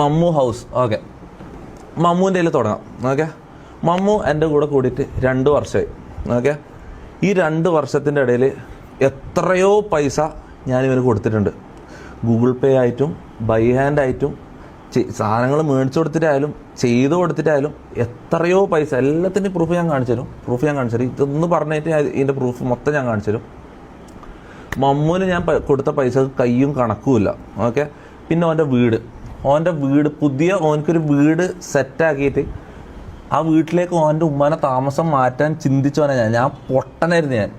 Mammu house. Okay, മമ്മുവിൻ്റെ കയ്യിൽ തുടങ്ങാം. Okay, Mammu എൻ്റെ കൂടെ കൂടിയിട്ട് 2 വർഷമായി. ഓക്കെ, ഈ 2 വർഷത്തിൻ്റെ ഇടയിൽ എത്രയോ പൈസ ഞാനിവന് കൊടുത്തിട്ടുണ്ട്. ഗൂഗിൾ പേ ആയിട്ടും ബൈ ഹാൻഡ് ആയിട്ടും സാധനങ്ങൾ മേടിച്ചു കൊടുത്തിട്ടായാലും ചെയ്തു കൊടുത്തിട്ടായാലും എത്രയോ പൈസ. എല്ലാത്തിൻ്റെയും പ്രൂഫ് ഞാൻ കാണിച്ചു തരും. ഇതൊന്ന് പറഞ്ഞിട്ട് ഇതിൻ്റെ പ്രൂഫ് മൊത്തം ഞാൻ കാണിച്ചു തരും. മമ്മുവിന് ഞാൻ കൊടുത്ത പൈസ കയ്യും കണക്കുമില്ല. ഓക്കെ, പിന്നെ ഓൻ്റെ വീട് ഓനക്കൊരു വീട് സെറ്റാക്കിയിട്ട് ആ വീട്ടിലേക്ക് ഓൻ്റെ ഉമ്മാനെ താമസം മാറ്റാൻ ചിന്തിച്ചോനെ ഞാൻ പൊട്ടനായിരുന്നു ഞാൻ.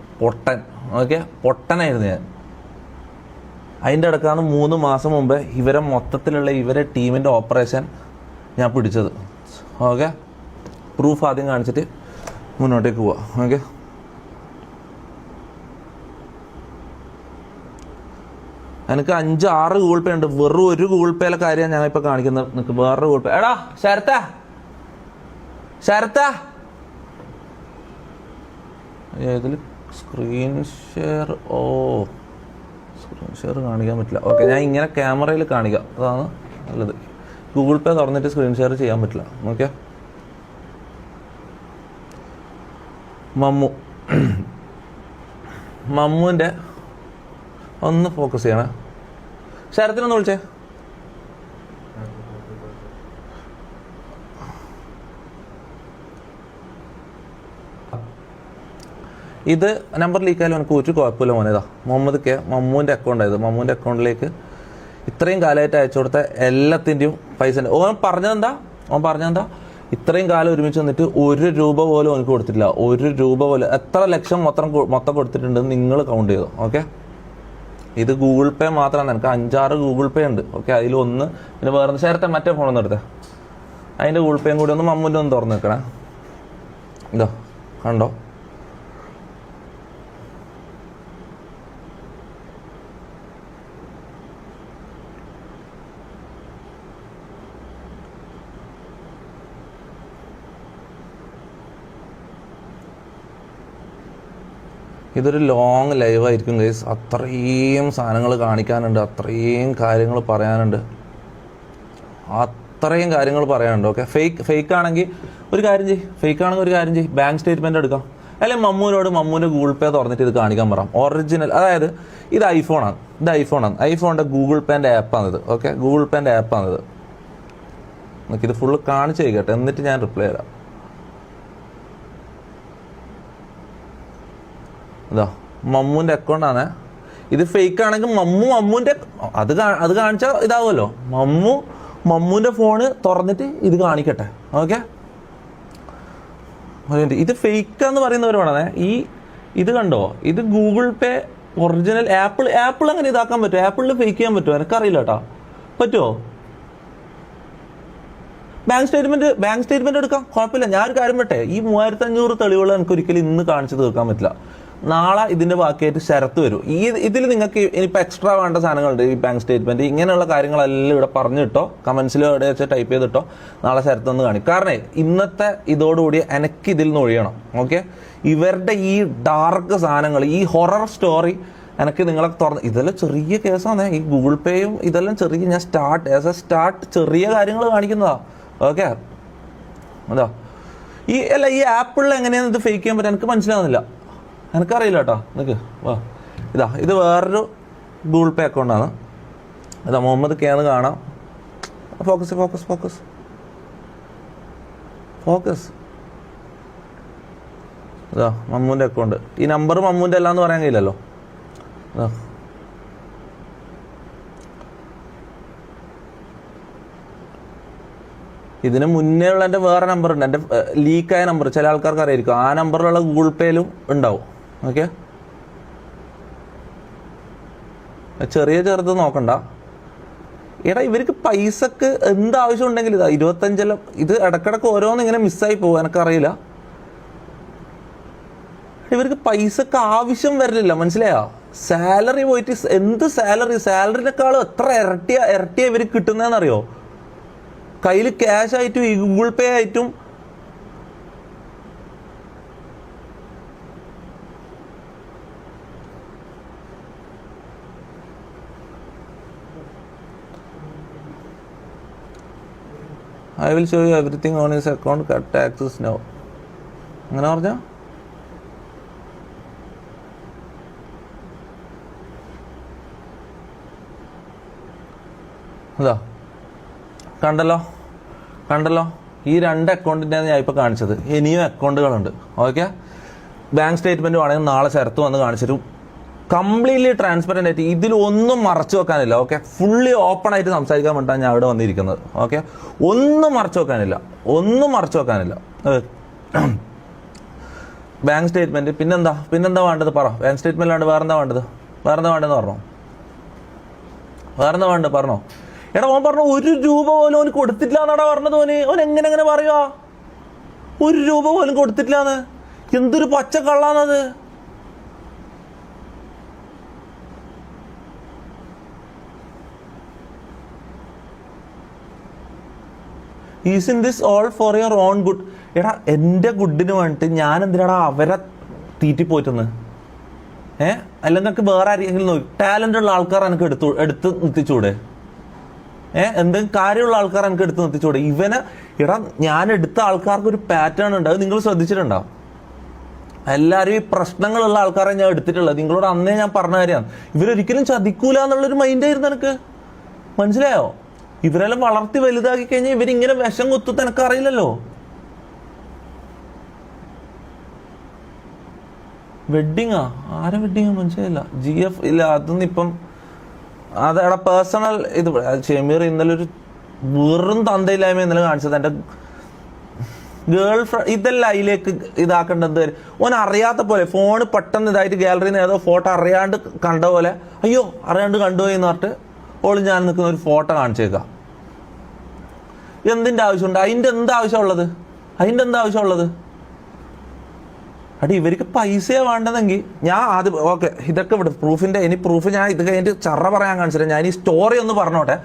അതിൻ്റെ ഇടക്കാണ് 3 മാസം മുമ്പേ ഇവരെ ടീമിൻ്റെ ഓപ്പറേഷൻ ഞാൻ പിടിച്ചത്. ഓക്കെ, പ്രൂഫ് ആദ്യം കാണിച്ചിട്ട് മുന്നോട്ടേക്ക് പോവാം. ഓക്കെ, എനിക്ക് 5-6 ഗൂഗിൾ പേ ഉണ്ട്. വെറും ഒരു ഗൂഗിൾ പേയിലെ കാര്യമാണ് ഞാൻ ഇപ്പോൾ കാണിക്കുന്നത്. നിനക്ക് വേറൊരു ഗൂഗിൾ പേ. എടാ ശരത്ത ഇതിൽ സ്ക്രീൻ ഷെയർ കാണിക്കാൻ പറ്റില്ല. ഓക്കെ, ഞാൻ ഇങ്ങനെ ക്യാമറയിൽ കാണിക്കാം, അതാണ് നല്ലത്. ഗൂഗിൾ പേ തുറന്നിട്ട് സ്ക്രീൻ ഷെയർ ചെയ്യാൻ പറ്റില്ല. ഓക്കെ, മമ്മുവിൻ്റെ ഒന്ന് ഫോക്കസ് ചെയ്യണേ. ശരത്തിനൊന്ന് വിളിച്ചേ. ഇത് നമ്പർ ലീക്കായാലും എനിക്ക് ഒരു കുഴപ്പമില്ല മോനേതാ. മുഹമ്മദ് കെ മമ്മുവിൻ്റെ അക്കൗണ്ടായത്. മമ്മുവിൻ്റെ അക്കൗണ്ടിലേക്ക് ഇത്രയും കാലമായിട്ട് അയച്ചു കൊടുത്ത എല്ലാത്തിൻ്റെയും പൈസ ഉണ്ട്. ഓൻ പറഞ്ഞെന്താ ഇത്രയും കാലം ഒരുമിച്ച് വന്നിട്ട് 1 രൂപ പോലും എനിക്ക് കൊടുത്തിട്ടില്ല. 1 രൂപ പോലും. എത്ര ലക്ഷം മൊത്തം കൊടുത്തിട്ടുണ്ടെന്ന് നിങ്ങൾ കൗണ്ട് ചെയ്തോ. ഓക്കെ, ഇത് ഗൂഗിൾ പേ മാത്രമാണ്. എനിക്ക് 5-6 ഗൂഗിൾ പേ ഉണ്ട്. ഓക്കെ, അതിലൊന്ന് പിന്നെ വേറെ ചേർത്തെ മറ്റേ ഫോണൊന്നും എടുത്തേ. അതിൻ്റെ ഗൂഗിൾ പേയും കൂടി ഒന്ന് മമ്മൂൻ്റെ ഒന്ന് തുറന്ന് നിൽക്കണേ. ഇതോ കണ്ടോ, ഇതൊരു ലോങ് ലൈവായിരിക്കും ഗൈസ്. അത്രയും സാധനങ്ങൾ കാണിക്കാനുണ്ട്, അത്രയും കാര്യങ്ങൾ പറയാനുണ്ട്. ഓക്കെ, ഫേക്ക് ആണെങ്കിൽ ഒരു കാര്യം ചെയ്യ്, ബാങ്ക് സ്റ്റേറ്റ്മെന്റ് എടുക്കാം. അല്ലെങ്കിൽ മമ്മൂൻ്റെ ഗൂഗിൾ പേ തുറന്നിട്ട് ഇത് കാണിക്കാൻ പറയാം. ഒറിജിനൽ, അതായത് ഇത് ഐഫോണാണ്. ഐഫോണിൻ്റെ ഗൂഗിൾ പേൻ്റെ ആപ്പാണിത്. ഓക്കെ, ഗൂഗിൾ പേൻ്റെ ആപ്പാണിത്. ഇത് ഫുള്ള് കാണിച്ചു കഴിക്കട്ടെ, എന്നിട്ട് ഞാൻ റിപ്ലൈ തരാം. ഇതാ മമ്മൂൻ്റെ അക്കൗണ്ടാണ്. ഇത് ഫേക്ക് ആണെങ്കിൽ മമ്മൂൻ്റെ അത് കാണിച്ചാൽ ഇതാവുമല്ലോ. മമ്മൂൻ്റെ ഫോണ് തുറന്നിട്ട് ഇത് കാണിക്കട്ടെ. ഓക്കെ, ഇത് ഫേക്കാന്ന് പറയുന്നവർ വേണേ. ഇത് കണ്ടോ, ഇത് ഗൂഗിൾ പേ ഒറിജിനൽ. ആപ്പിൾ അങ്ങനെ ഇതാക്കാൻ പറ്റുമോ? ആപ്പിളിൽ ഫേക്ക് ചെയ്യാൻ പറ്റുമോ? എനിക്കറിയില്ല കേട്ടോ. പറ്റുമോ? ബാങ്ക് സ്റ്റേറ്റ്മെന്റ് എടുക്കാം, കുഴപ്പമില്ല. ഞാനൊരു കാര്യം പറ്റേ, ഈ 3500 തെളിവുകൾ എനിക്ക് ഒരിക്കലും ഇന്ന് കാണിച്ചു തീർക്കാൻ പറ്റില്ല. നാളെ ഇതിന്റെ ബാക്കിയായിട്ട് ശരത്ത് വരും. ഇതിൽ നിങ്ങൾക്ക് ഇനിയിപ്പോൾ എക്സ്ട്രാ വേണ്ട സാധനങ്ങളുണ്ട്. ഈ ബാങ്ക് സ്റ്റേറ്റ്മെന്റ് ഇങ്ങനെയുള്ള കാര്യങ്ങളെല്ലാം ഇവിടെ പറഞ്ഞിട്ടോ, കമന്റ്സിൽ ഇവിടെ വെച്ച് ടൈപ്പ് ചെയ്തിട്ടോ. നാളെ ശരത്ത് ഒന്ന് കാണിക്കും. കാരണം ഇന്നത്തെ ഇതോടുകൂടി എനിക്ക് ഇതിൽ നിന്ന് ഒഴിയണം. ഓക്കെ, ഇവരുടെ ഈ ഡാർക്ക് സാധനങ്ങൾ, ഈ ഹൊറർ സ്റ്റോറി എനിക്ക് നിങ്ങളെ ഇതെല്ലാം ചെറിയ കേസാണ്. ഈ ഗൂഗിൾ പേയും ഇതെല്ലാം ചെറിയ, ഞാൻ സ്റ്റാർട്ട് ചെറിയ കാര്യങ്ങൾ കാണിക്കുന്നതാ. ഓക്കെ, അതാ ഈ ആപ്പിളിൽ എങ്ങനെയാണ് ഇത് ഫേക്ക് ചെയ്യാൻ പറ്റുക എനിക്ക് മനസ്സിലാവുന്നില്ല. എനിക്കറിയില്ല കേട്ടോ. നിനക്ക് വാ, ഇത് വേറൊരു ഗൂഗിൾ പേ അക്കൗണ്ടാണ്. ഇതാ മുഹമ്മദ് കെ എന്ന് കാണാം. ഫോക്കസ് ഇതാ മമ്മൂൻ്റെ അക്കൗണ്ട്. ഈ നമ്പർ മമ്മൂൻ്റെ അല്ല എന്ന് പറയാൻ കഴിയില്ലല്ലോ. ഇതിന് മുന്നേ ഉള്ള എൻ്റെ വേറെ നമ്പർ ഉണ്ട്, എൻ്റെ ലീക്കായ നമ്പർ. ചില ആൾക്കാർക്ക് അറിയായിരിക്കും. ആ നമ്പറിലുള്ള ഗൂഗിൾ പേയിലും ഉണ്ടാവും. ഓക്കെ, ചെറുത് നോക്കണ്ട. എടാ, ഇവർക്ക് പൈസക്ക് എന്താവശ്യം ഉണ്ടെങ്കിൽ 25 ഇത് ഇടക്കിടക്ക് ഓരോന്ന് ഇങ്ങനെ മിസ്സായി പോകും. എനിക്കറിയില്ല, ഇവർക്ക് പൈസക്ക് ആവശ്യം വരില്ല. മനസ്സിലായോ? സാലറി പോയിട്ട് എന്ത് സാലറിനേക്കാളും എത്ര ഇരട്ടിയാ ഇവർക്ക് കിട്ടുന്നതെന്നറിയോ? കയ്യിൽ ക്യാഷ് ആയിട്ടും ഈ ഗൂഗിൾ പേ ആയിട്ടും I will show you everything on his account, cut taxes no. അങ്ങനെ പറഞ്ഞോ? അതാ കണ്ടല്ലോ, ഈ 2 അക്കൗണ്ടിൻ്റെയാണ് ഞാൻ ഇപ്പോൾ കാണിച്ചത്. ഇനിയും അക്കൗണ്ടുകളുണ്ട്. ഓക്കെ, ബാങ്ക് സ്റ്റേറ്റ്മെൻറ്റ് വേണമെങ്കിൽ നാളെ ശരത്ത് വന്ന് കാണിച്ചിട്ട് കംപ്ലീറ്റ്ലി ട്രാൻസ്പെറൻ്റ് ആയിട്ട് ഇതിലൊന്നും മറച്ചു വെക്കാനില്ല. ഓക്കെ, ഫുള്ളി ഓപ്പൺ ആയിട്ട് സംസാരിക്കാൻ വേണ്ടിയിട്ടാണ് ഞാൻ അവിടെ വന്നിരിക്കുന്നത്. ഓക്കെ, ഒന്നും മറച്ചു വെക്കാനില്ല. ബാങ്ക് സ്റ്റേറ്റ്മെൻറ്റ് പിന്നെന്താ വേണ്ടത് പറ. ബാങ്ക് സ്റ്റേറ്റ്മെൻറ്റിലാണ്ട് വേറെന്താ വേണ്ടത് പറഞ്ഞോ. എടാ ഓൻ പറഞ്ഞു 1 രൂപ പോലും ഓന് കൊടുത്തിട്ടില്ല എന്നാടാ പറഞ്ഞത്. ഓൻ എങ്ങനെ പറയുക 1 രൂപ പോലും കൊടുത്തിട്ടില്ലാന്ന്? എന്തൊരു പച്ച കള്ളാന്നത്. Is in this all for your own good? എടാ എൻ്റെ ഗുഡിന് വേണ്ടിയിട്ട് ഞാൻ എന്തിനാടാ അവരെ തീറ്റിപ്പോയിട്ടെന്ന്? അല്ലെങ്കിൽ എനിക്ക് വേറെ ആരെങ്കിലും നോക്കി ടാലൻ്റ് ഉള്ള ആൾക്കാർ എനിക്ക് എടുത്ത് നിർത്തിച്ചൂടെ? എന്തെങ്കിലും കാര്യമുള്ള ആൾക്കാർ എനിക്ക് എടുത്ത് നിർത്തിച്ചൂടെ? എടാ ഞാൻ എടുത്ത ആൾക്കാർക്ക് ഒരു പാറ്റേൺ ഉണ്ട്. അത് നിങ്ങൾ ശ്രദ്ധിച്ചിട്ടുണ്ടോ? എല്ലാവരും ഈ പ്രശ്നങ്ങളുള്ള ആൾക്കാരെ ഞാൻ എടുത്തിട്ടുള്ളത്. നിങ്ങളോട് അന്നേ ഞാൻ പറഞ്ഞ കാര്യമാണ്. ഇവരൊരിക്കലും ചതിക്കൂല എന്നുള്ളൊരു മൈൻഡായിരുന്നു എനിക്ക്. മനസ്സിലായോ? ഇവരെല്ലാം വളർത്തി വലുതാക്കി കഴിഞ്ഞാൽ ഇവരിങ്ങനെ വിഷം കുത്തുത്ത് എനിക്കറിയില്ലല്ലോ. വെഡിങ്ങാ? ആരെ വെഡിങ്ങാ? മനസ്സിലായില്ല. GF ഇല്ല, അതൊന്നും ഇപ്പം അതെടാ പേഴ്സണൽ ഇത്. ഷമീർ ഇന്നലെ ഒരു വെറും തന്തയില്ലായ്മ ഇന്നലെ കാണിച്ചത്. എൻ്റെ ഗേൾ ഫ്രണ്ട് ഇതെല്ലാം അതിലേക്ക് ഇതാക്കേണ്ടത്. ഓൻ അറിയാത്ത പോലെ ഫോണ് പെട്ടെന്ന് ഇതായിട്ട് ഗാലറിയിൽ നിന്ന് ഏതോ ഫോട്ടോ അറിയാണ്ട് കണ്ട പോലെ, അയ്യോ അറിയാണ്ട് കണ്ടുപോയി എന്ന് പറഞ്ഞിട്ട് ഓള് ഞാൻ നിൽക്കുന്ന ഒരു ഫോട്ടോ കാണിച്ചേക്കാം. എന്തിൻ്റെ ആവശ്യമുണ്ട്? അതിൻ്റെ എന്താ ആവശ്യമുള്ളത്? അടി ഇവർക്ക് പൈസയെ വേണ്ടതെങ്കിൽ ഞാൻ ആദ്യം ഓക്കെ ഇതൊക്കെ ഇവിടെ പ്രൂഫ് ഞാൻ ഇത് കഴിഞ്ഞിട്ട് ചറ പറയാൻ കാണിച്ചില്ല. ഞാൻ ഈ സ്റ്റോറി ഒന്ന് പറഞ്ഞോട്ടെ.